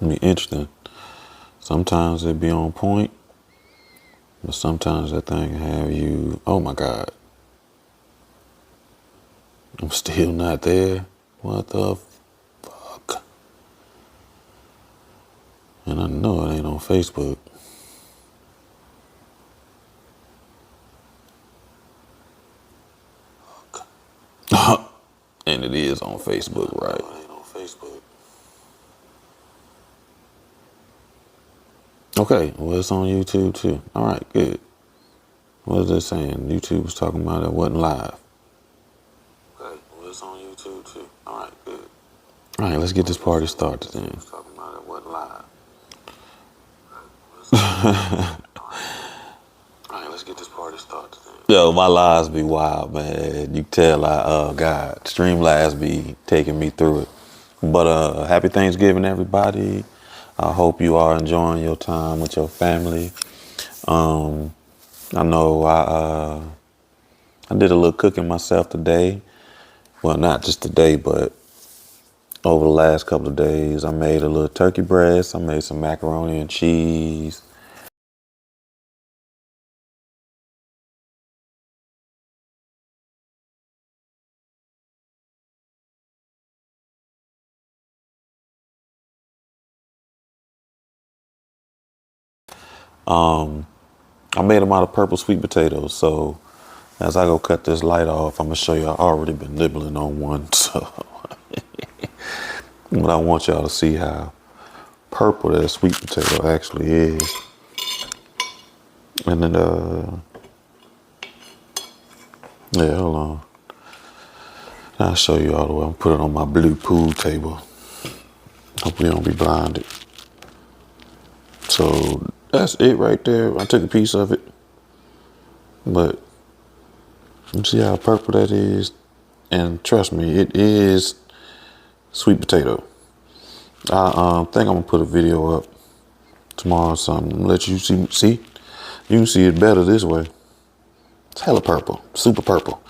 It'll be interesting. Sometimes it be on point, but sometimes that thing have you, oh my God, I'm still not there. What the fuck? And I know it ain't on Facebook. And it is on Facebook, right? It ain't on Facebook. Okay, well, it's on YouTube too. All right, good. What is it saying? YouTube was talking about it wasn't live. Okay, well, it's on YouTube too. All right, good. All right, let's get this party started then. Talking about it wasn't live. All right, let's get this party started then. Yo, my lives be wild, man. You can tell God, Streamlabs be taking me through it. But happy Thanksgiving, everybody. I hope you are enjoying your time with your family. I know I did a little cooking myself today. Well, not just today, but over the last couple of days. I made a little turkey breast. I made some macaroni and cheese. I made them out of purple sweet potatoes. So as I go cut this light off, I'm gonna show you I already been nibbling on one. So, but I want y'all to see how purple that sweet potato actually is. And then, yeah, hold on. I'll show you all the way. I'm put it on my blue pool table. Hopefully you don't be blinded. So that's it right there. I took a piece of it, but you see how purple that is? And trust me, it is sweet potato. I think I'm gonna put a video up tomorrow or something. Let you see. You can see it better this way. It's hella purple, super purple,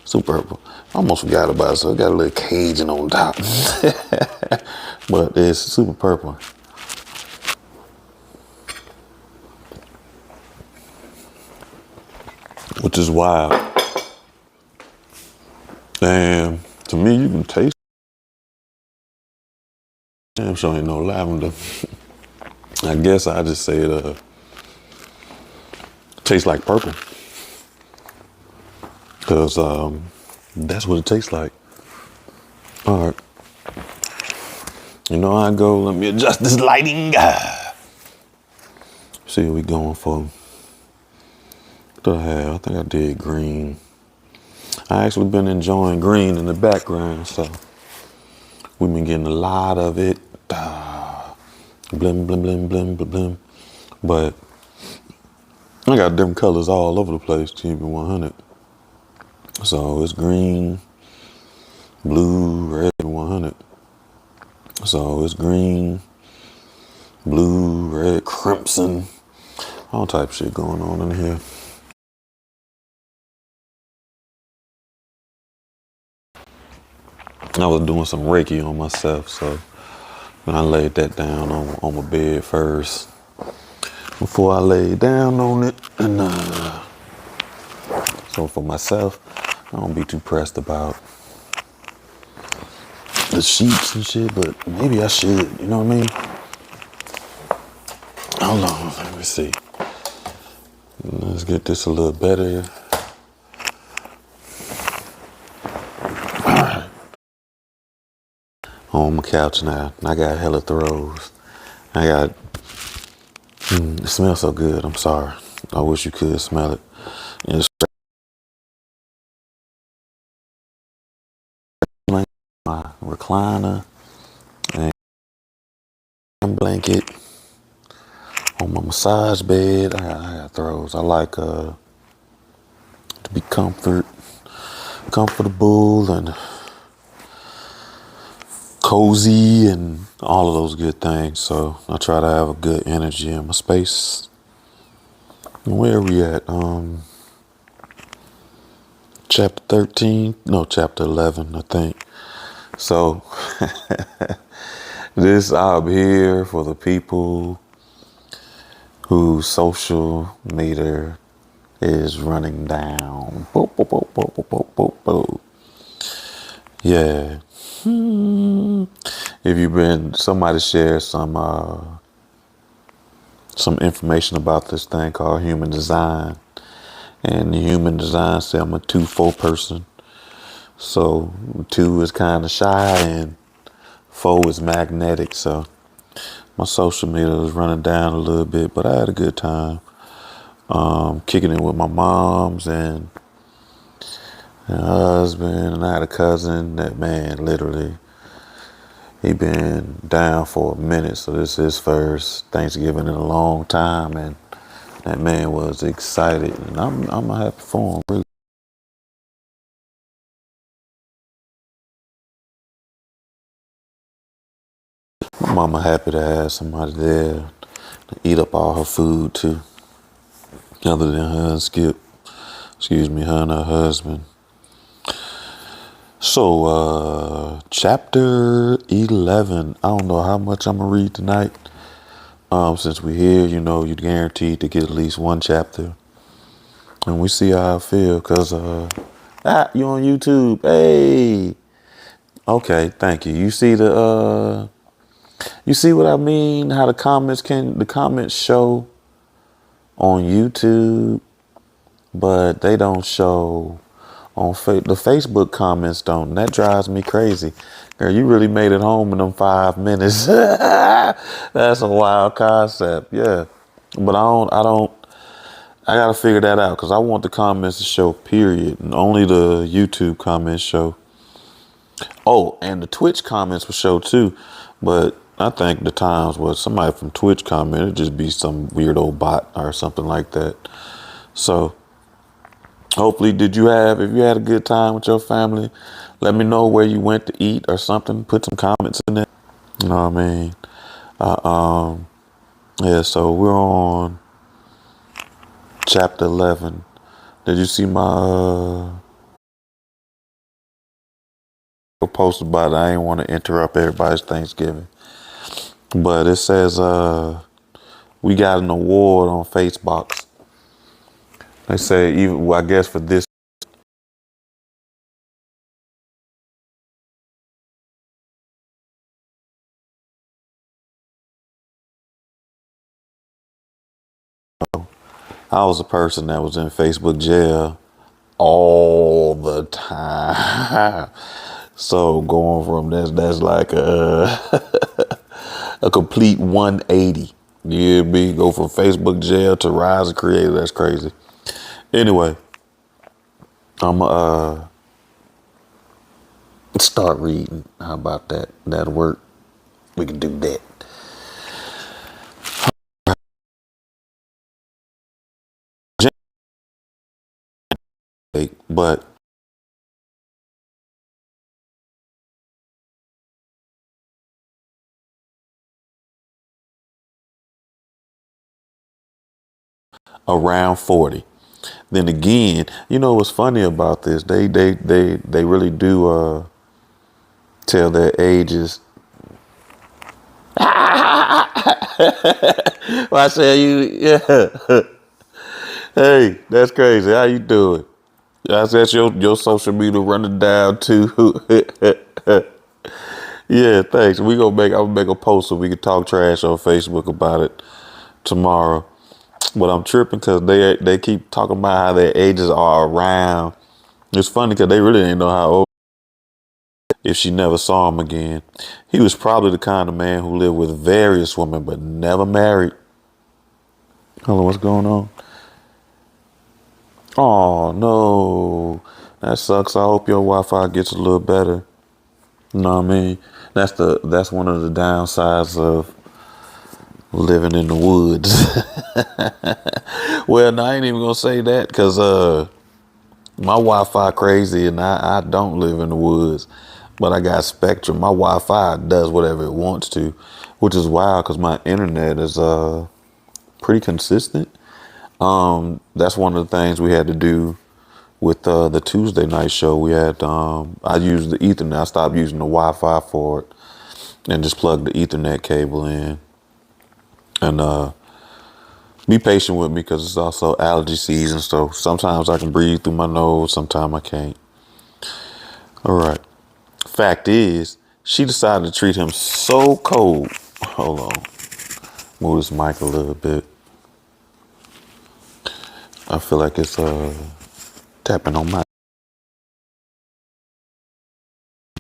super purple. I almost forgot about it, so it got a little Cajun on top. But it's super purple. Which is wild. And to me, you can taste. Damn sure ain't no lavender. I guess I just say it tastes like purple. Cause that's what it tastes like. All right. You know how I go. Let me adjust this lighting. See what we going for. What the hell? I think I did green. I actually been enjoying green in the background, so we've been getting a lot of it. Blim, blim, blim, blim, blim, blim. But I got different colors all over the place, to keep it 100. So it's green, blue, red, 100. So it's green, blue, red, crimson, all type of shit going on in here. I was doing some Reiki on myself, so I laid that down on my bed first. Before I laid down on it, and so for myself, I don't be too pressed about the sheets and shit, but maybe I should, you know what I mean? Hold on, let me see. Let's get this a little better. Alright. On my couch now. I got hella throws. It smells so good, I'm sorry. I wish you could smell it. It's my recliner and blanket on my massage bed. I got throws. I like to be comfortable and cozy and all of those good things. So I try to have a good energy in my space. Where are we at? Chapter 13? No, chapter 11, I think. So This I'm here for the people whose social meter is running down. Boop, boop, boop, boop, boop, boop, boop, boop. Yeah. If you've been, somebody share some information about this thing called human design. And the human design say I'm a 2-4 person. So 2 is kind of shy and 4 is magnetic. So my social media was running down a little bit, but I had a good time. Kicking it with my moms and her husband, and I had a cousin that, man, literally, he been down for a minute. So this is his first Thanksgiving in a long time, and that man was excited, and I'm happy for him. Really. My mama happy to have somebody there to eat up all her food too, other than her and Skip. Excuse me, her and her husband. So, chapter 11. I don't know how much I'm gonna read tonight. Since we're here, you know, you're guaranteed to get at least one chapter. And we see how I feel, cause you on YouTube. Hey. Okay, thank you. You see what I mean? How the comments show on YouTube, but they don't show on the Facebook comments don't. And that drives me crazy. Girl, you really made it home in them 5 minutes. That's a wild concept. Yeah. But I gotta figure that out, because I want the comments to show, period. And only the YouTube comments show. Oh, and the Twitch comments will show too. But I think the times was somebody from Twitch comment, it'd just be some weird old bot or something like that. So hopefully, if you had a good time with your family, let me know where you went to eat or something. Put some comments in there. You know what I mean? Yeah, so we're on chapter 11. Did you see my post about it? I ain't want to interrupt everybody's Thanksgiving. But it says we got an award on Facebook. They say, even, well, I guess for this, I was a person that was in Facebook jail all the time. So going from that's like a complete 180. You hear me? Go from Facebook jail to rise of creator. That's crazy. Anyway, I'm start reading. How about that? That'll work. We can do that. But around 40. Then again, you know what's funny about this? They really do tell their ages. Well, I say you, yeah. Hey, that's crazy. How you doing? That's your social media running down too. Yeah, thanks. I'm gonna make a post so we can talk trash on Facebook about it tomorrow. But I'm tripping because they keep talking about how their ages are around. It's funny because they really didn't know how old if she never saw him again. He was probably the kind of man who lived with various women but never married. Hello, what's going on? Oh no, that sucks. I hope your Wi-Fi gets a little better. You know what I mean? That's one of the downsides of living in the woods. Well, no, I ain't even gonna say that because my Wi-Fi crazy and I don't live in the woods, but I got Spectrum. My Wi-Fi does whatever it wants to, which is wild because my internet is pretty consistent. That's one of the things we had to do with the Tuesday night show. We had I used the Ethernet. I stopped using the Wi-Fi for it. and just plug the Ethernet cable in. And be patient with me because it's also allergy season. So sometimes I can breathe through my nose, sometimes I can't. All right. Fact is, she decided to treat him so cold. Hold on. Move this mic a little bit. I feel like it's tapping on my.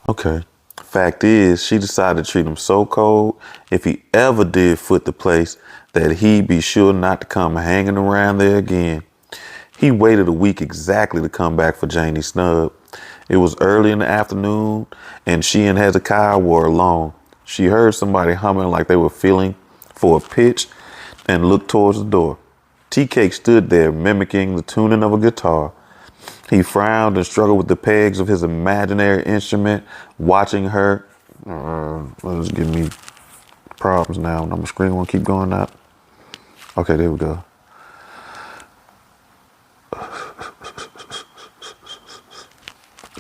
Okay. Fact is, she decided to treat him so cold, if he ever did foot the place, that he'd be sure not to come hanging around there again. He waited a week exactly to come back for Janie's snub. It was early in the afternoon, and she and Hezekiah were alone. She heard somebody humming like they were feeling for a pitch and looked towards the door. Tea-Cake stood there, mimicking the tuning of a guitar. He frowned and struggled with the pegs of his imaginary instrument, watching her. Let's give me problems now. My screen won't keep going up. Okay, there we go.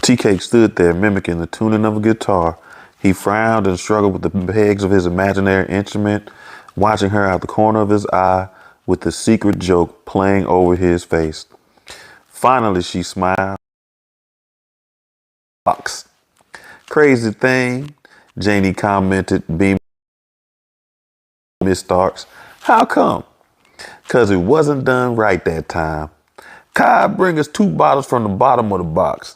Tea-Cake stood there, mimicking the tuning of a guitar. He frowned and struggled with the pegs of his imaginary instrument, watching her out the corner of his eye with the secret joke playing over his face. Finally, she smiled. Box. Crazy thing, Janie commented, beaming Miss Starks. How come? 'Cause it wasn't done right that time. Kai, bring us 2 bottles from the bottom of the box.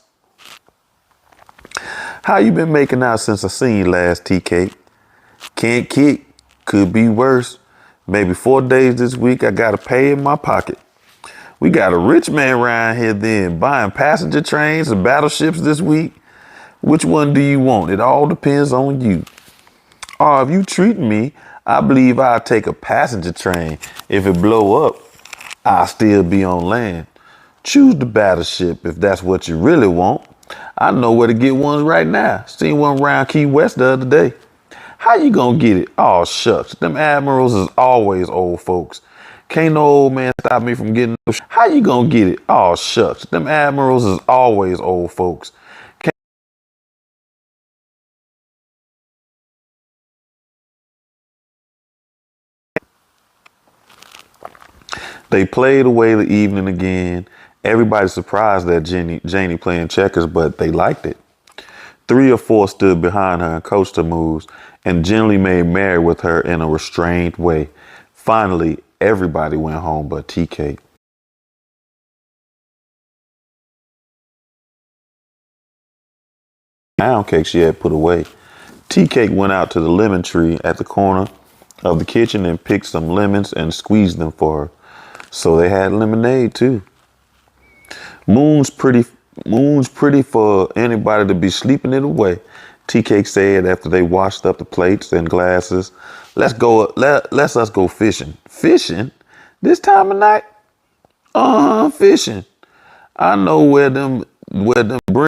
How you been making out since I seen you last, Tea-Cake? Can't kick. Could be worse. Maybe 4 days this week. I gotta pay in my pocket. We got a rich man around here then, buying passenger trains and battleships this week. Which one do you want? It all depends on you. Or if you treat me, I believe I'll take a passenger train. If it blow up, I'll still be on land. Choose the battleship if that's what you really want. I know where to get one right now. Seen one around Key West the other day. How you gonna get it? Oh, shucks. Them admirals is always old folks. Can't no old man stop me from getting no. How you gonna get it? Oh, shucks. Them admirals is always old folks. They played away the evening again. Everybody surprised at Janie playing checkers, but they liked it. 3 or 4 stood behind her and coached her moves and generally made merry with her in a restrained way. Finally, everybody went home but Tea-Cake. Pound cake she had put away. Tea-Cake went out to the lemon tree at the corner of the kitchen and picked some lemons and squeezed them for her. So they had lemonade too. Moon's pretty for anybody to be sleeping it away, Tea-Cake said after they washed up the plates and glasses. Let's us go fishing. Fishing? This time of night? Fishing. I know where them bring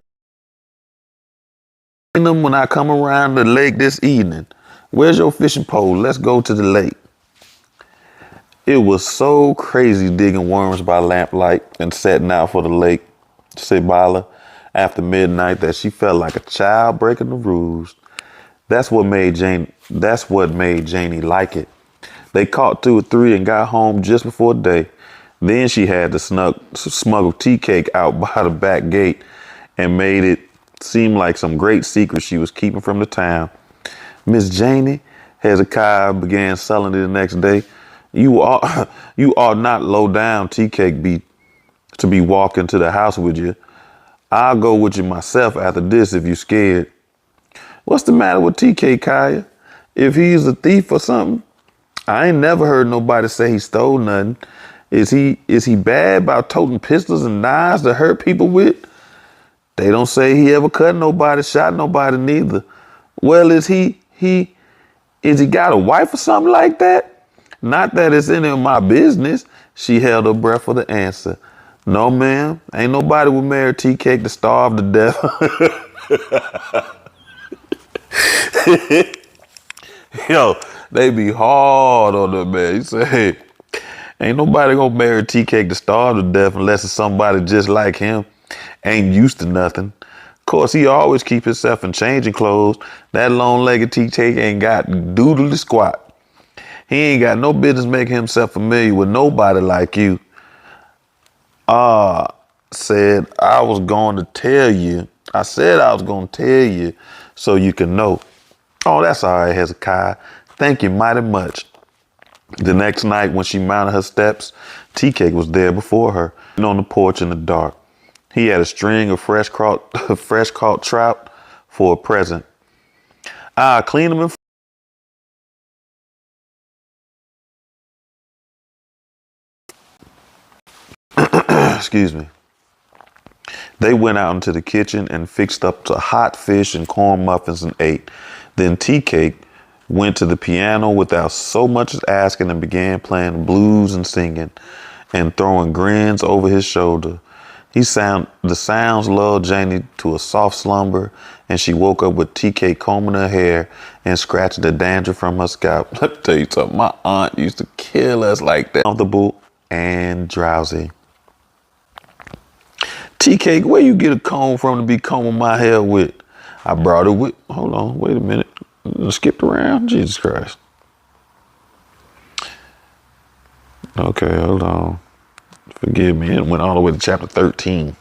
them when I come around the lake this evening. Where's your fishing pole? Let's go to the lake. It was so crazy digging worms by lamplight and setting out for the lake, said Bala, after midnight, that she felt like a child breaking the rules. That's what made Janie like it. They caught 2 or 3 and got home just before day. Then she had to smuggle Tea-Cake out by the back gate and made it seem like some great secret she was keeping from the town. Miss Janie, Hezekiah began sullenly the next day. You ought not low down Tea-Cake to be walking to the house with you. I'll go with you myself after this if you scared. What's the matter with Tea-Cake, Kaya? If he's a thief or something? I ain't never heard nobody say he stole nothing. Is he bad about toting pistols and knives to hurt people with? They don't say he ever cut nobody, shot nobody neither. Well, is he got a wife or something like that? Not that it's any of my business. She held her breath for the answer. No, ma'am. Ain't nobody would marry Tea-Cake to starve to death. Yo, they be hard on them, man. You say, hey, ain't nobody gonna marry Tea-Cake to starve to death unless it's somebody just like him. Ain't used to nothing. course, he always keep himself in changing clothes. That long-legged TK ain't got doodly squat. He ain't got no business making himself familiar with nobody like you. Said I was going to tell you. I said I was going to tell you so you can know. Oh, that's all right, Hezekiah. Thank you mighty much. The next night when she mounted her steps, Tea-Cake was there before her, on the porch in the dark. He had a string of fresh caught trout for a present. I cleaned them and excuse me. They went out into the kitchen and fixed up to hot fish and corn muffins and ate. Then Tea-Cake went to the piano without so much as asking and began playing blues and singing and throwing grins over his shoulder. The sounds lulled Janie to a soft slumber, and she woke up with Tea-Cake combing her hair and scratching the dandruff from her scalp. Let me tell you something, my aunt used to kill us like that. Comfortable and drowsy. Tea-Cake, where you get a comb from to be combing my hair with? I brought it with, hold on, wait a minute. I skipped around, Jesus Christ. Okay, hold on. Forgive me, it went all the way to chapter 13.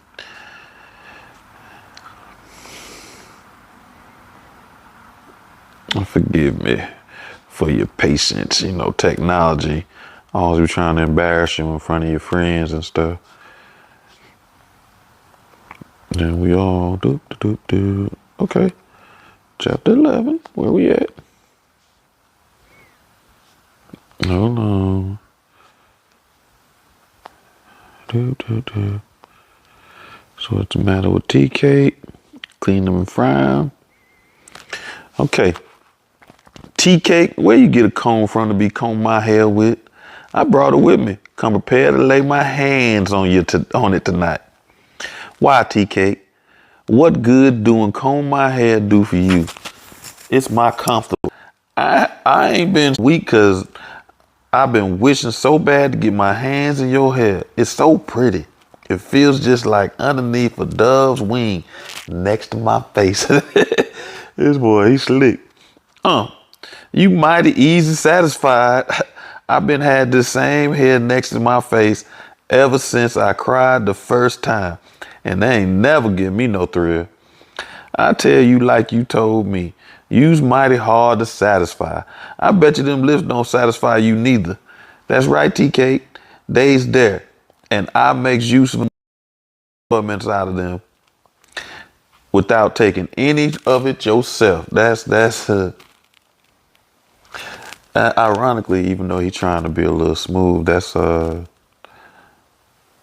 Forgive me for your patience, technology. Always be trying to embarrass you in front of your friends and stuff. And we all do. Okay. Chapter 11. Where we at? Hold on. So what's the matter with Tea-Cake? Clean them and fry them. Okay. Tea-Cake, where you get a comb from to be combing my hair with? I brought it with me. Come prepared to lay my hands on it tonight. Why, Tea-Cake? What good doing comb my hair do for you? It's my comfortable. I ain't been weak because I've been wishing so bad to get my hands in your hair. It's so pretty. It feels just like underneath a dove's wing next to my face. This boy, he's slick. You mighty easy satisfied. I've been had this same hair next to my face ever since I cried the first time. And they ain't never give me no thrill. I tell you like you told me. You's mighty hard to satisfy. I bet you them lips don't satisfy you neither. That's right, Tea-Cake. They's there. And I makes use of elements out of them without taking any of it yourself. That's ironically, even though he's trying to be a little smooth, that's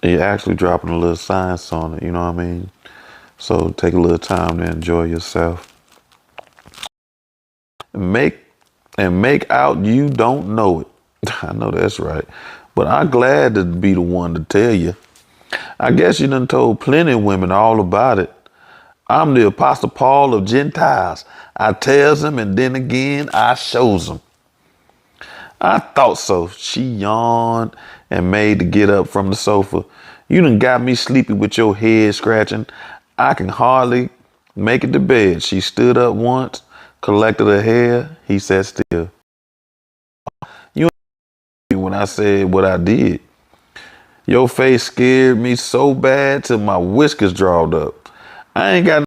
you're actually dropping a little science on it, you know what I mean? So take a little time to enjoy yourself. Make out you don't know it. I know that's right. But I'm glad to be the one to tell you. I guess you done told plenty of women all about it. I'm the Apostle Paul of Gentiles. I tells them and then again I shows them. I thought so. She yawned and made to get up from the sofa. You done got me sleepy with your head scratching. I can hardly make it to bed. She stood up once, collected her hair. He sat still. You ain't when I said what I did. Your face scared me so bad till my whiskers drawed up. I ain't got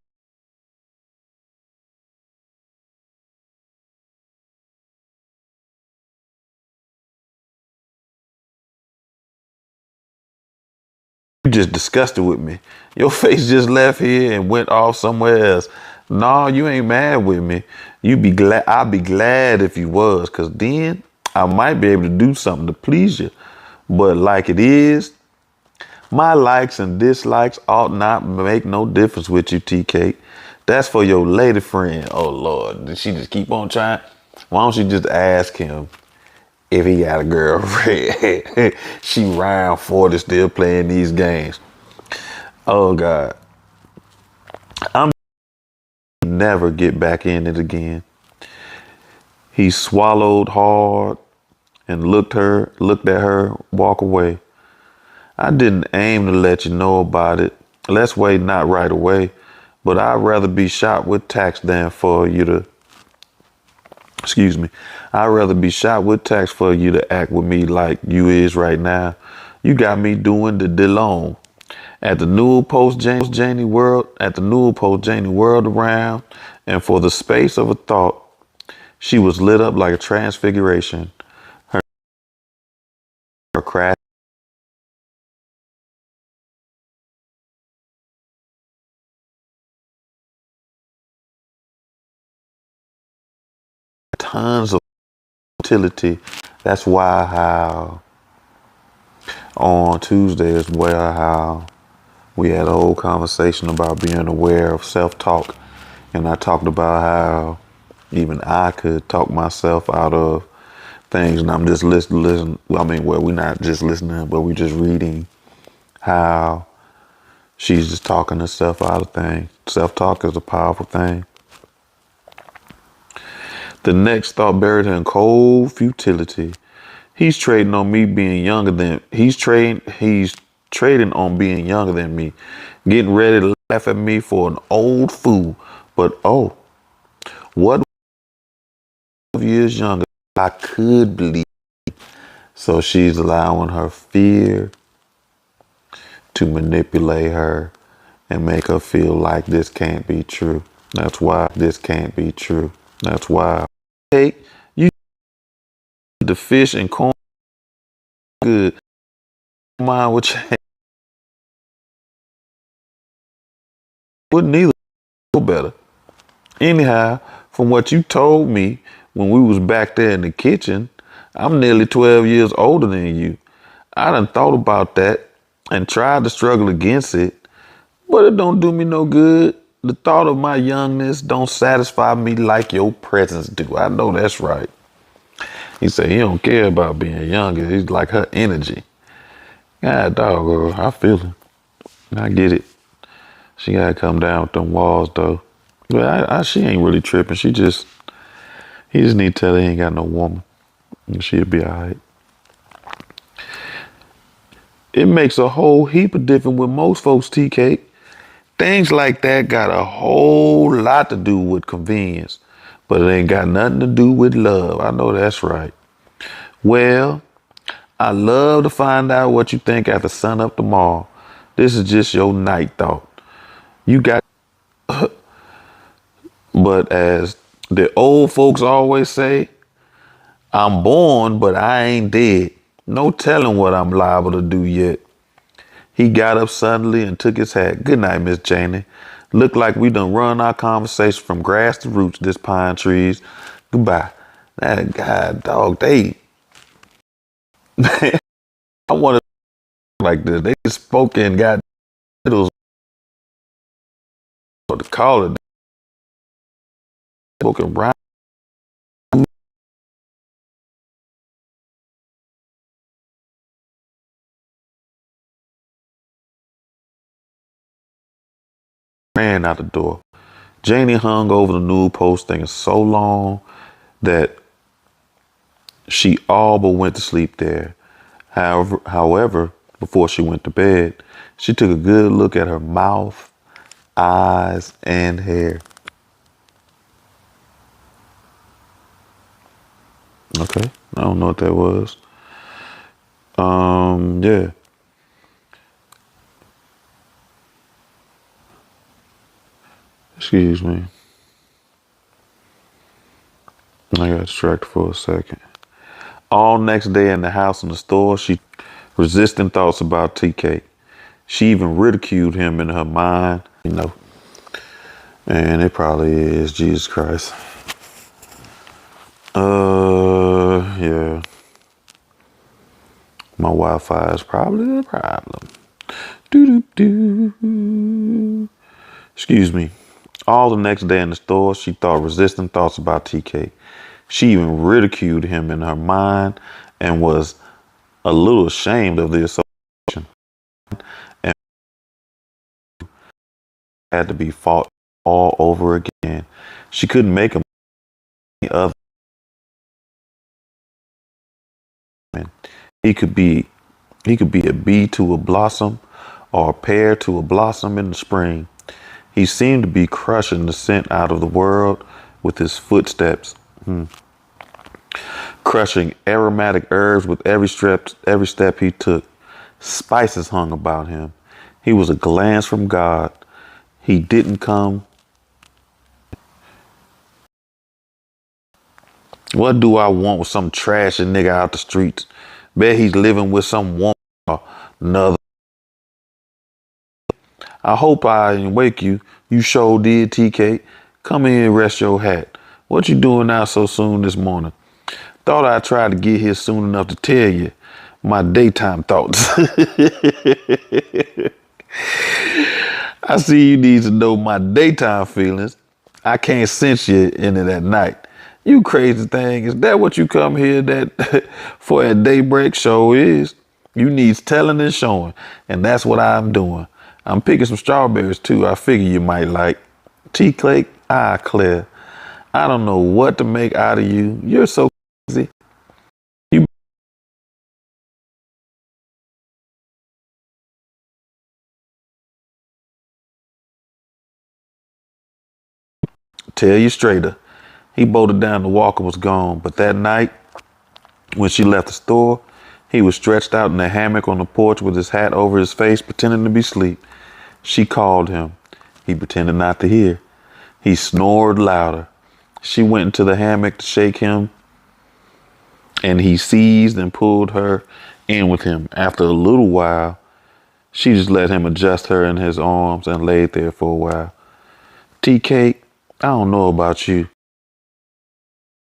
you just disgusted with me. Your face just left here and went off somewhere else. No, you ain't mad with me. You be glad. I'd be glad if you was, cause then I might be able to do something to please you. But like it is, my likes and dislikes ought not make no difference with you, Tea-Cake. That's for your lady friend. Oh Lord, did she just keep on trying? Why don't you just ask him if he got a girlfriend? She round 40 still playing these games. Oh God. I'm never get back in it again. He swallowed hard and looked at her walk away. I didn't aim to let you know about it. Let's wait, not right away. But I'd rather be shot with tax than for you to, excuse me, I'd rather be shot with tax for you to act with me like you is right now. You got me doing the DeLone. At the Newell Post Janie World, at the Newell Post Janie World around, and for the space of a thought, she was lit up like a transfiguration. Her crash tons of utility. That's why how on Tuesday as well how we had a whole conversation about being aware of self-talk, and I talked about how even I could talk myself out of things, and I'm just listen. I mean, well, we're not just listening, but we're just reading how she's just talking herself out of things. Self-talk is a powerful thing. The next thought buried her in cold futility. He's trading on me being younger than he's trading on being younger than me, getting ready to laugh at me for an old fool. But oh, what years younger I could believe. So she's allowing her fear to manipulate her and make her feel like this can't be true. That's why this can't be true. That's why. Hey, you the fish and corn good. Mind what you wouldn't either go better. Anyhow, from what you told me when we was back there in the kitchen, I'm nearly 12 years older than you. I done thought about that and tried to struggle against it, but it don't do me no good. The thought of my youngness don't satisfy me like your presence do. I know that's right. He said he don't care about being younger. He's like her energy. God dog, girl, I feel it. I get it. She gotta come down with them walls though. But she ain't really tripping. He just need to tell her he ain't got no woman. And she'll be alright. It makes a whole heap of difference with most folks, TK. Things like that got a whole lot to do with convenience, but it ain't got nothing to do with love. I know that's right. Well, I love to find out what you think after sun up tomorrow. This is just your night thought. You got, but as the old folks always say, I'm born, but I ain't dead. No telling what I'm liable to do yet. He got up suddenly and took his hat. Good night, Miss Janie. Looked like we done run our conversation from grass to roots, this pine trees. Goodbye. That God dog, I want to like this. They spoke in God riddles, what to call it. Spoken rhyme. Ran out the door. Janie hung over the new post thinking so long that she all but went to sleep there. However, before she went to bed, she took a good look at her mouth, eyes, and hair. Okay, I don't know what that was. Yeah. Excuse me. I got distracted for a second. All next day in the house and the store, she resisting thoughts about TK. She even ridiculed him in her mind, and it probably is Jesus Christ. Yeah. My Wi-Fi is probably the problem. Doo-doo-doo. Excuse me. All the next day in the store, she thought resistant thoughts about TK. She even ridiculed him in her mind and was a little ashamed of the association and had to be fought all over again. She couldn't make him any other. He could be a bee to a blossom or a pear to a blossom in the spring. He seemed to be crushing the scent out of the world with his footsteps, crushing aromatic herbs with every step he took. Spices hung about him. He was a glance from God. He didn't come. What do I want with some trashy nigga out the streets? Bet he's living with some woman or another. I hope I didn't wake you. You sure did, TK. Come in and rest your hat. What you doing out so soon this morning? Thought I'd try to get here soon enough to tell you my daytime thoughts. I see you need to know my daytime feelings. I can't sense you in it at night. You crazy thing. Is that what you come here that for at daybreak? Show is. You needs telling and showing. And that's what I'm doing. I'm picking some strawberries too. I figure you might like. Tea Clay, Claire. I don't know what to make out of you. You're so crazy. You tell you straighter. He bolted down. The walker was gone. But that night, when she left the store, he was stretched out in a hammock on the porch with his hat over his face, pretending to be asleep. She called him. He pretended not to hear. He snored louder. She went into the hammock to shake him, and he seized and pulled her in with him. After a little while, she just let him adjust her in his arms and laid there for a while. Tea Cake, I don't know about you.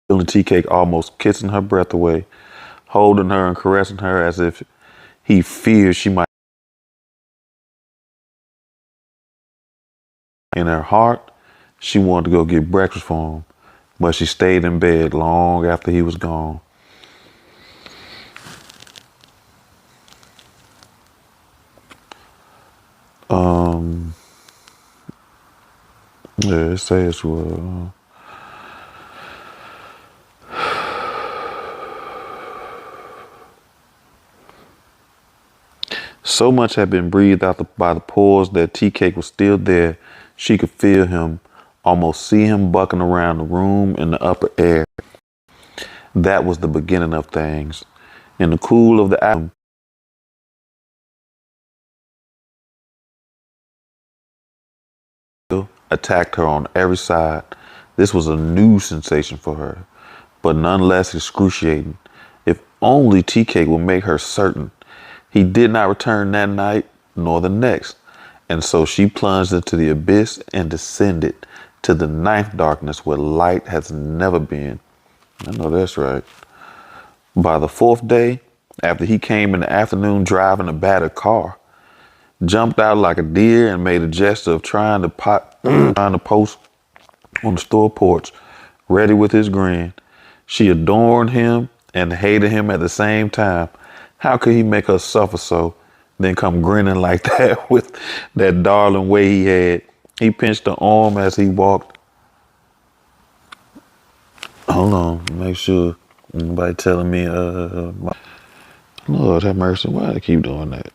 Feeling Tea Cake almost kissing her breath away, holding her and caressing her as if he feared she might. In her heart, she wanted to go get breakfast for him, but she stayed in bed long after he was gone. Yeah, it says so much had been breathed out by the pores that Tea Cake was still there. She could feel him, almost see him bucking around the room in the upper air. That was the beginning of things. In the cool of the afternoon, attacked her on every side. This was a new sensation for her, but none less excruciating. If only Tea Cake would make her certain. He did not return that night nor the next, and so she plunged into the abyss and descended to the ninth darkness where light has never been. I know that's right. By the fourth day, after he came in the afternoon driving a battered car, jumped out like a deer and made a gesture of trying to post on the store porch, ready with his grin. She adored him and hated him at the same time. How could he make her suffer so, then come grinning like that with that darling way he had? He pinched her arm as he walked. Hold on, make sure nobody telling me, Lord have mercy, why do I keep doing that?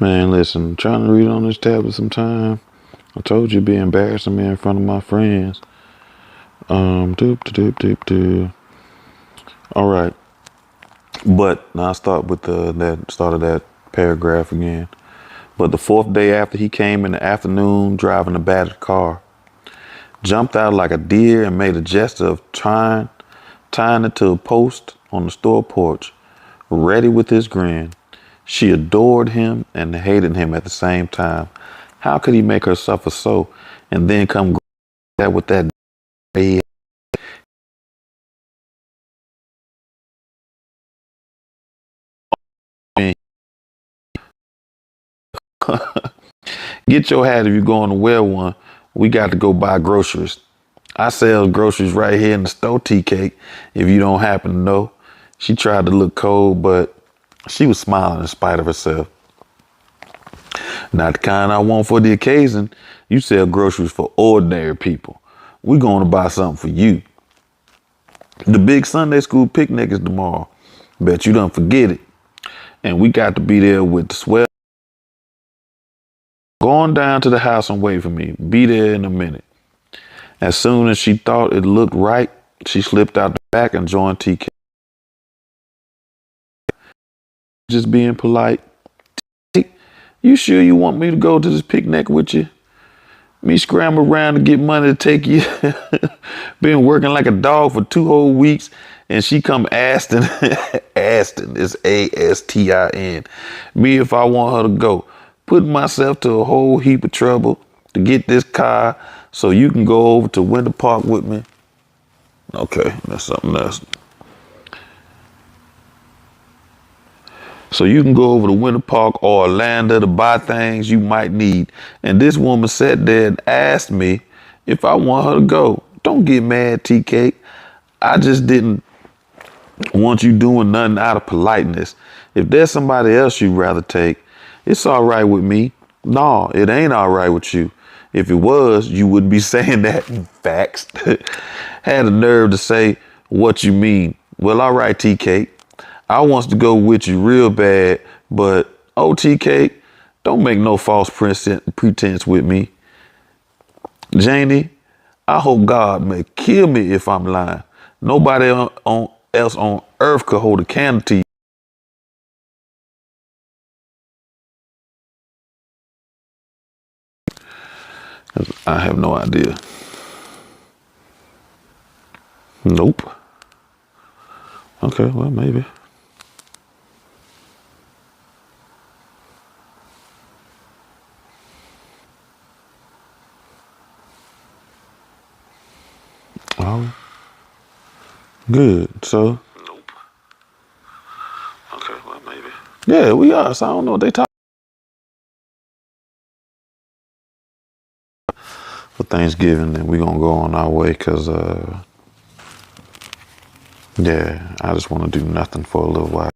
Man, listen, I'm trying to read on this tablet sometime. I told you it'd be embarrassing me in front of my friends. Doop, doop, doop, doop. All right. But now I start with that start of that paragraph again. But the fourth day after he came in the afternoon driving a battered car, jumped out like a deer and made a gesture of tying it to a post on the store porch, ready with his grin. She adored him and hated him at the same time. How could he make her suffer so and then come that with that day? Get your hat if you're going to wear one. We got to go buy groceries. I sell groceries right here in the store, Tea Cake, if you don't happen to know. She tried to look cold, but she was smiling in spite of herself. Not the kind I want for the occasion. You sell groceries for ordinary people. We going to buy something for you. The big Sunday school picnic is tomorrow. Bet you don't forget it. And we got to be there with the swell. Going down to the house and wait for me. Be there in a minute. As soon as she thought it looked right, she slipped out the back and joined TK. Just being polite. You sure you want me to go to this picnic with you? Me scramble around to get money to take you. Been working like a dog for 2 whole weeks, and she come asking, Aston, it's Astin. Me if I want her to go. Putting myself to a whole heap of trouble to get this car so you can go over to Winter Park with me. Okay, that's something else. So you can go over to Winter Park or Orlando to buy things you might need. And this woman sat there and asked me if I want her to go. Don't get mad, TK. I just didn't want you doing nothing out of politeness. If there's somebody else you'd rather take, it's all right with me. No, it ain't all right with you. If it was, you wouldn't be saying that. Facts. Had the nerve to say what you mean. Well, all right, TK. I wants to go with you real bad, but OTK, don't make no false pretense with me. Janie, I hope God may kill me if I'm lying. Nobody else on earth could hold a candle to you. I have no idea. Nope. Okay, well, maybe. Oh, good. So, nope. Okay, well, maybe. Yeah, we are. So I don't know what they talk for Thanksgiving, and we gonna go on our way because, yeah, I just want to do nothing for a little while.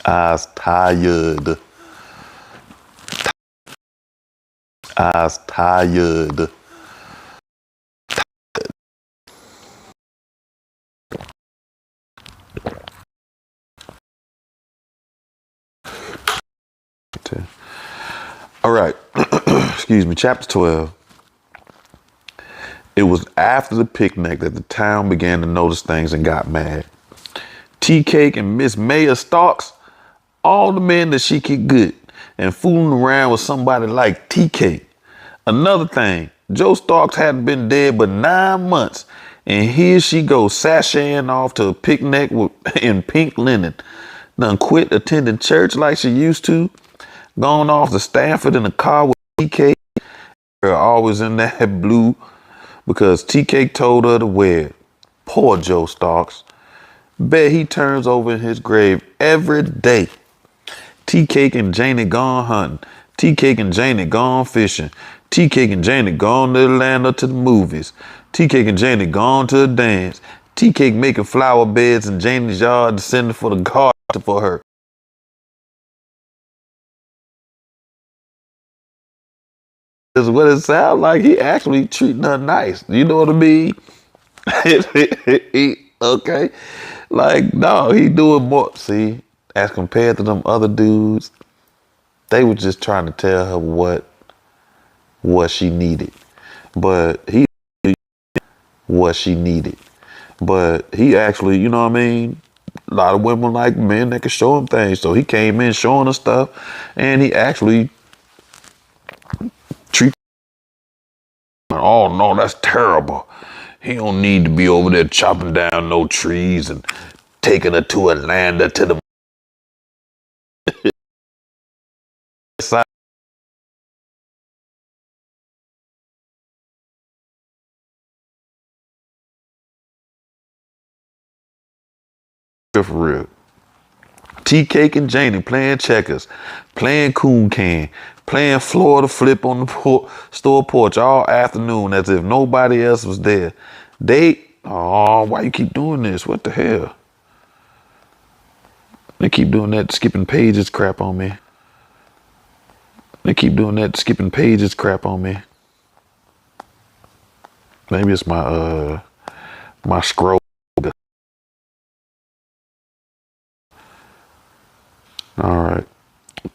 I was tired. I was tired. All right. Excuse me. Chapter 12. It was after the picnic that the town began to notice things and got mad. Tea Cake and Miss Maya Starks, all the men that she could get, and fooling around with somebody like Tea Cake. Another thing, Joe Starks hadn't been dead but 9 months, and here she goes sashaying off to a picnic in pink linen. Done quit attending church like she used to, gone off to Stanford in a car with TK. Her always in that blue because TK told her to wear it. Poor Joe Starks. Bet he turns over in his grave every day. Tea Cake and Janie gone hunting. Tea Cake and Janie gone fishing. Tea Cake and Janie gone to Atlanta to the movies. Tea Cake and Janie gone to a dance. Tea Cake making flower beds in Janie's yard, sending for the garden for her. Is what it sounds like. He actually treating her nice. You know what I mean? Okay. Like, no, he doing more. See, as compared to them other dudes, they were just trying to tell her what she needed. But she needed. But he actually, you know what I mean? A lot of women like men that can show him things. So he came in showing her stuff, and he actually treated her. Oh no, that's terrible. He don't need to be over there chopping down no trees and taking her to Atlanta to the side. For real. Tea Cake and Janie playing checkers, playing coon can, playing Florida flip on the store porch all afternoon as if nobody else was there. Why you keep doing this? What the hell? They keep doing that skipping pages crap on me. They keep doing that skipping pages crap on me. Maybe it's my scroll. All right.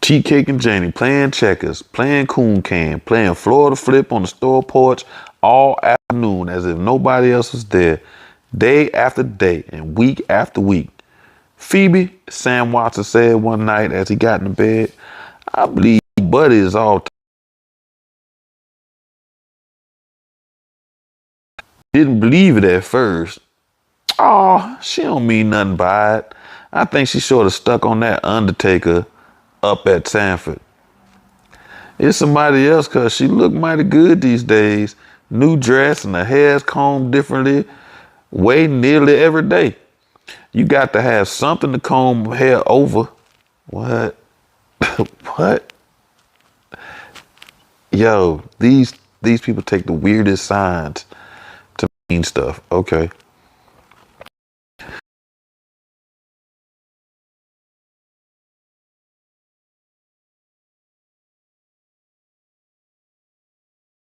Tea Cake and Janie playing checkers, playing coon can, playing Florida flip on the store porch all afternoon as if nobody else was there, day after day and week after week. Phoebe, Sam Watson said one night as he got into bed, I believe Buddy is all didn't believe it at first. Oh, she don't mean nothing by it. I think she sort of stuck on that Undertaker up at Sanford. It's somebody else cause she look mighty good these days. New dress and her hair's combed differently, way nearly every day. You got to have something to comb hair over. What? What? Yo, these people take the weirdest signs to mean stuff. Okay.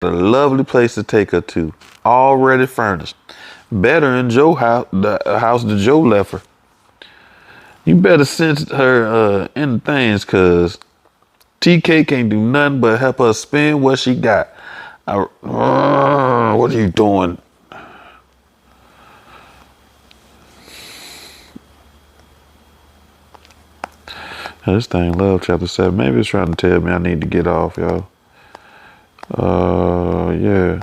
A lovely place to take her to. Already furnished. Better in Joe house, the house that Joe left her. You better send her in things, cause TK can't do nothing but help her spend what she got. What are you doing? This thing, Love Chapter 7. Maybe it's trying to tell me I need to get off, y'all. Yeah.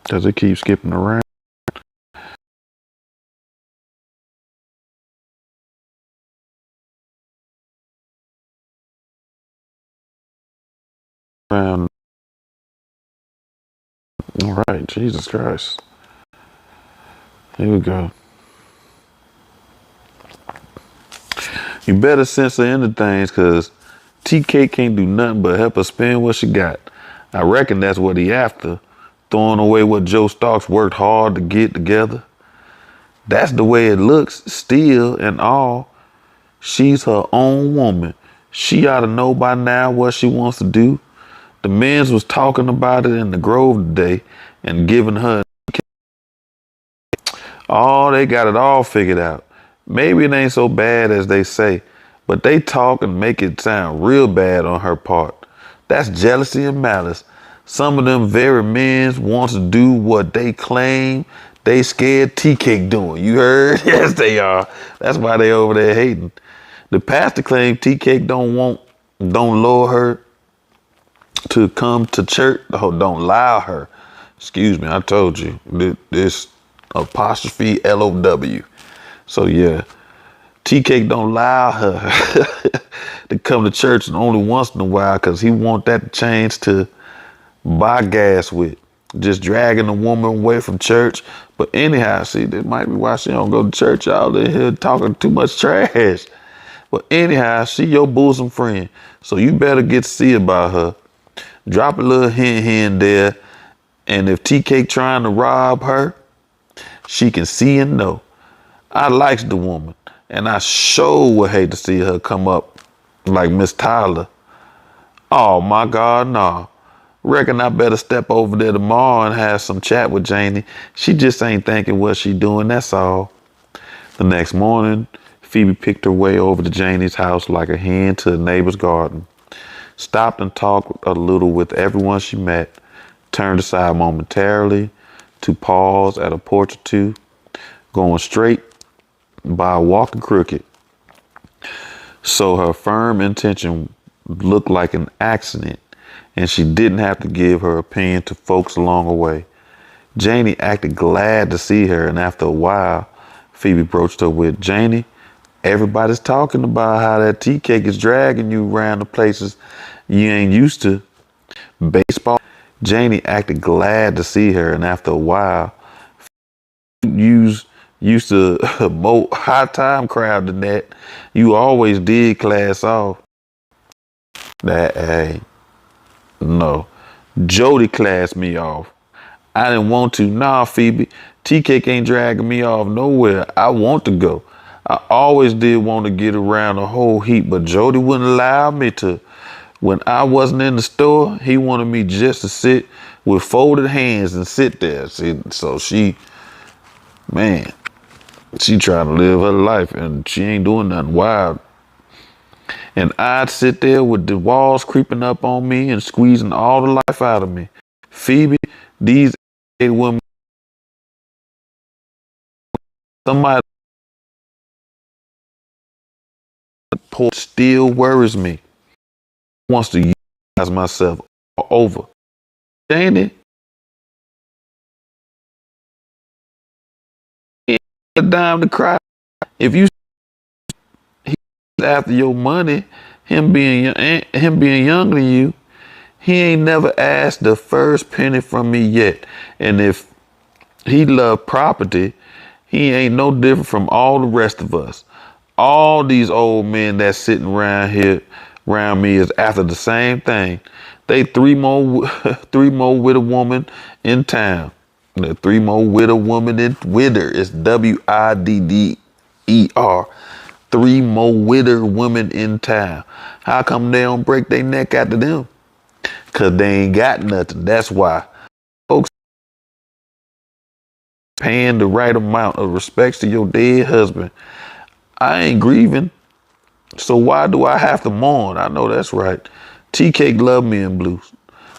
Cause it keeps skipping around. All right, Jesus Christ. Here we go. You better censor into things, cause TK can't do nothing but help her spend what she got. I reckon that's what he after. Throwing away what Joe Starks worked hard to get together. That's the way it looks, still and all. She's her own woman. She ought to know by now what she wants to do. The men's was talking about it in the Grove today and giving her. Oh, they got it all figured out. Maybe it ain't so bad as they say, but they talk and make it sound real bad on her part. That's jealousy and malice. Some of them very men want to do what they claim they scared T-Cake doing. You heard? Yes, they are. That's why they over there hating. The pastor claimed T-Cake don't lure her to come to church. Oh, don't allow her. Excuse me, I told you. This apostrophe L-O-W. So yeah, T-Cake don't allow her to come to church only once in a while because he want that change to buy gas with. Just dragging a woman away from church. But anyhow, see, that might be why she don't go to church. Y'all in here talking too much trash. But anyhow, she your bosom friend. So you better get to see about her. Drop a little hint here and there. And if TK trying to rob her, she can see and know. I likes the woman. And I sure would hate to see her come up like Miss Tyler. Oh my God, no. Reckon I better step over there tomorrow and have some chat with Janie. She just ain't thinking what she doing, that's all. The next morning, Phoebe picked her way over to Janie's house like a hen to a neighbor's garden. Stopped and talked a little with everyone she met. Turned aside momentarily to pause at a porch or two. Going straight by walking crooked. So her firm intention looked like an accident, and she didn't have to give her opinion to folks along the way. Janie acted glad to see her, and after a while, Phoebe broached her with, Janie, everybody's talking about how that tea cake is dragging you around the places you ain't used to. Baseball. Janie acted glad to see her, and after a while, used to a more high time crowd than that. You always did class off. That, hey, no. Jody classed me off. I didn't want to. Nah, Phoebe. T-Cake ain't dragging me off nowhere. I want to go. I always did want to get around a whole heap, but Jody wouldn't allow me to. When I wasn't in the store, he wanted me just to sit with folded hands and sit there. See, so man, she trying to live her life and she ain't doing nothing wild. And I'd sit there with the walls creeping up on me and squeezing all the life out of me. Phoebe, these women, somebody still worries me. Wants to utilize myself all over. Ain't it? Ain't a dime to cry. If you after your money, him being younger than you, he ain't never asked the first penny from me yet. And if he loved property, he ain't no different from all the rest of us. All these old men that's sitting around here, around me, is after the same thing. They three more, three more with a woman in town. The three more with a woman in widder. It's WIDDER. Three more widder women in town. How come they don't break their neck after them? Cause they ain't got nothing. That's why. Folks paying the right amount of respects to your dead husband. I ain't grieving. So why do I have to mourn? I know that's right. T-Cake loved me in blues.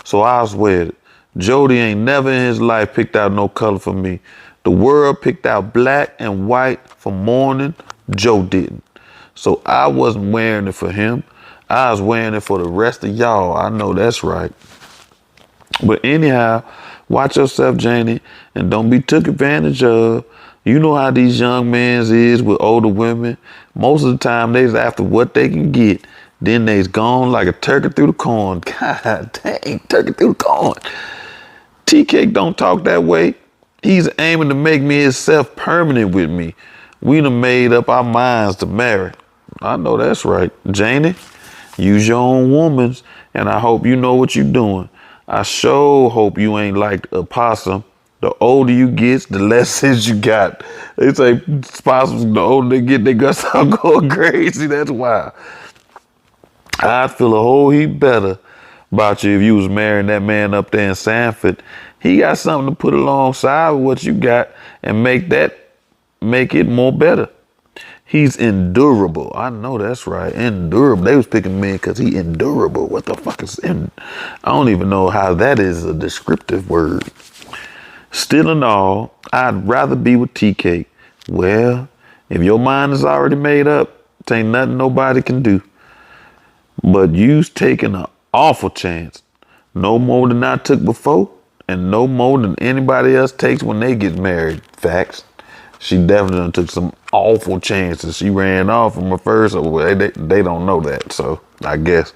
So I swear it. Jody ain't never in his life picked out no color for me. The world picked out black and white for mourning. Joe didn't. So I wasn't wearing it for him. I was wearing it for the rest of y'all. I know that's right. But anyhow, watch yourself, Janie, and don't be took advantage of. You know how these young men is with older women. Most of the time, they's after what they can get. Then they's gone like a turkey through the corn. God dang, turkey through the corn. T-Cake don't talk that way. He's aiming to make me himself permanent with me. We done made up our minds to marry. I know that's right. Janie, use your own woman's, and I hope you know what you're doing. I sure hope you ain't like a possum. The older you get, the less sense you got. They say possums, the older they get, they gonna start going crazy. That's why. I'd feel a whole heap better about you if you was marrying that man up there in Sanford. He got something to put alongside with what you got and make it more better. He's endurable. I know that's right. Endurable. They was picking men because he endurable. What the fuck is I don't even know how that is a descriptive word. Still and all, I'd rather be with T-Cake. Well, if your mind is already made up, it ain't nothing nobody can do. But you's taking an awful chance. No more than I took before, and no more than anybody else takes when they get married. Facts. She definitely done took some awful chances. She ran off from her first. Well, they don't know that, so I guess.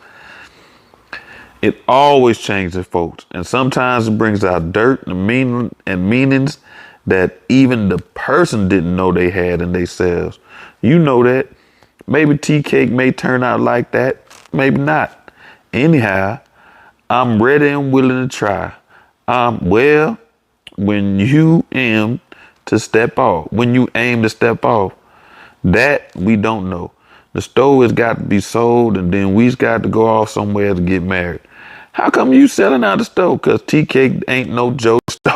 It always changes folks, and sometimes it brings out dirt and meanings that even the person didn't know they had in themselves. You know that. Maybe T-Cake may turn out like that, maybe not. Anyhow, I'm ready and willing to try. Well, when you aim to step off, that we don't know. The stove has got to be sold, and then we's got to go off somewhere to get married. How come you selling out the stove? Cause T-Cake ain't no joke. Stove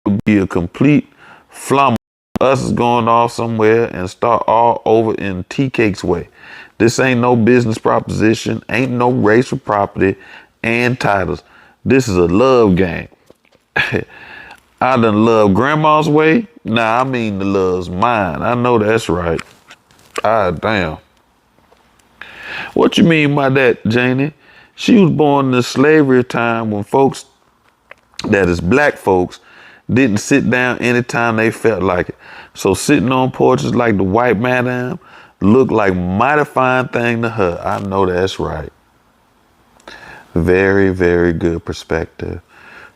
would be a complete flump. Us is going off somewhere and start all over in T-Cake's way. This ain't no business proposition. Ain't no race for property and titles. This is a love game. I done love grandma's way. Nah, I mean the love's mine. I know that's right. Ah, damn. What you mean by that, Janie? She was born in the slavery time when folks, that is black folks, didn't sit down anytime they felt like it. So sitting on porches like the white madam looked like mighty fine thing to her. I know that's right. Very, very good perspective.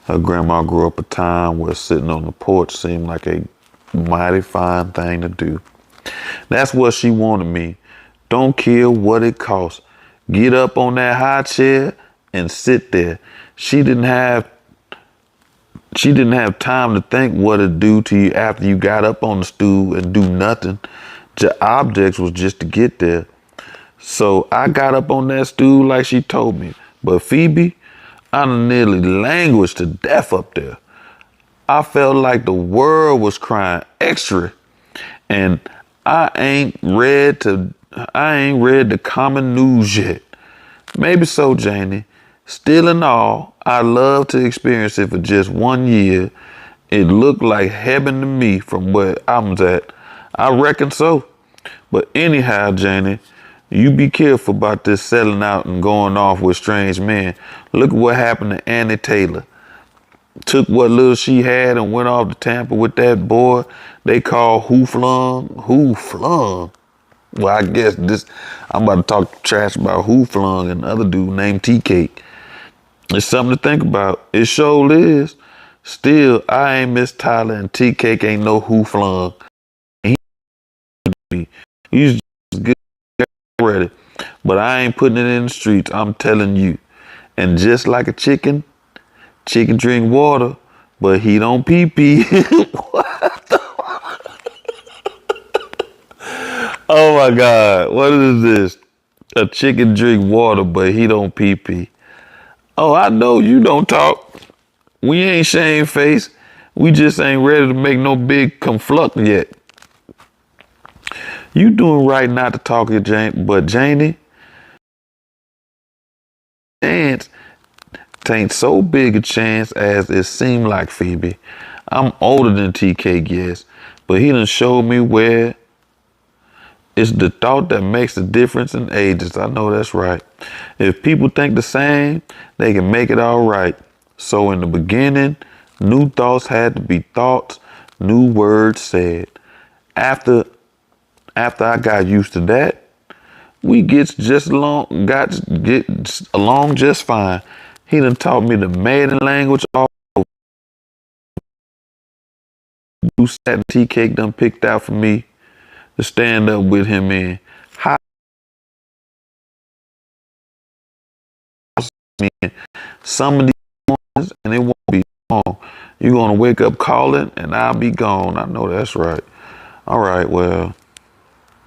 Her grandma grew up a time where sitting on the porch seemed like a mighty fine thing to do. That's what she wanted me. Don't care what it costs. Get up on that high chair and sit there. She didn't have She didn't have time to think what it'd do to you after you got up on the stool and do nothing. The objects was just to get there. So I got up on that stool like she told me. But Phoebe, I nearly languished to death up there. I felt like the world was crying extra. And I ain't read the common news yet. Maybe so, Janie. Still in all, I love to experience it for just 1 year. It looked like heaven to me from where I was at. I reckon so. But anyhow, Janie, you be careful about this selling out and going off with strange men. Look at what happened to Annie Taylor. Took what little she had and went off to Tampa with that boy they call Who Flung. Who Flung? Well, I guess I'm about to talk trash about Who Flung and the other dude named T Cake. It's something to think about. It sure is. Still, I ain't Miss Tyler and T Cake ain't no Who Flung. He's just good ready. But I ain't putting it in the streets, I'm telling you. And just like a chicken drink water, but he don't pee pee. Oh my God, what is this? A chicken drink water, but he don't pee pee. Oh, I know you don't talk. We ain't shamefaced. We just ain't ready to make no big confluct yet. You doing right not to talk to Jane, but Janie, chance tain't so big a chance as it seemed like, Phoebe. I'm older than TK, yes, but he done showed me where it's the thought that makes the difference in ages. I know that's right. If people think the same, they can make it all right. So in the beginning, new thoughts had to be thoughts, new words said. After I got used to that, we get along just fine. He done taught me the maiden language. All who sat and tea cake done picked out for me to stand up with him in. How some of these mornings and it won't be long. You're gonna wake up calling and I'll be gone. I know that's right. All right, well,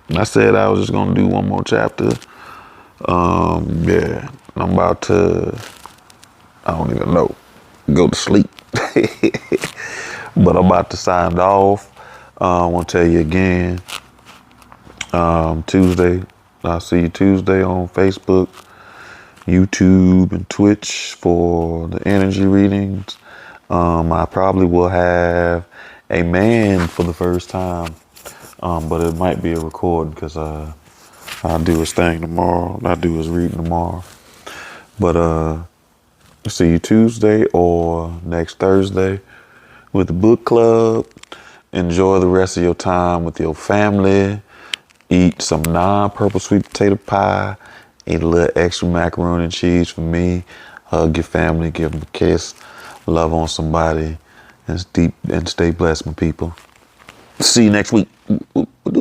I said I was just gonna do one more chapter. Yeah, I'm about to, I don't even know, go to sleep. But I'm about to sign off. I want to tell you again, Tuesday, I'll see you Tuesday on Facebook, YouTube, and Twitch for the energy readings. I probably will have a man for the first time, but it might be a recording because I'll do his thing tomorrow. I'll do his reading tomorrow. But see you Tuesday or next Thursday with the book club. Enjoy the rest of your time with your family. Eat some non-purple sweet potato pie. Eat a little extra macaroni and cheese for me. Hug your family. Give them a kiss. Love on somebody. And stay blessed, my people. See you next week.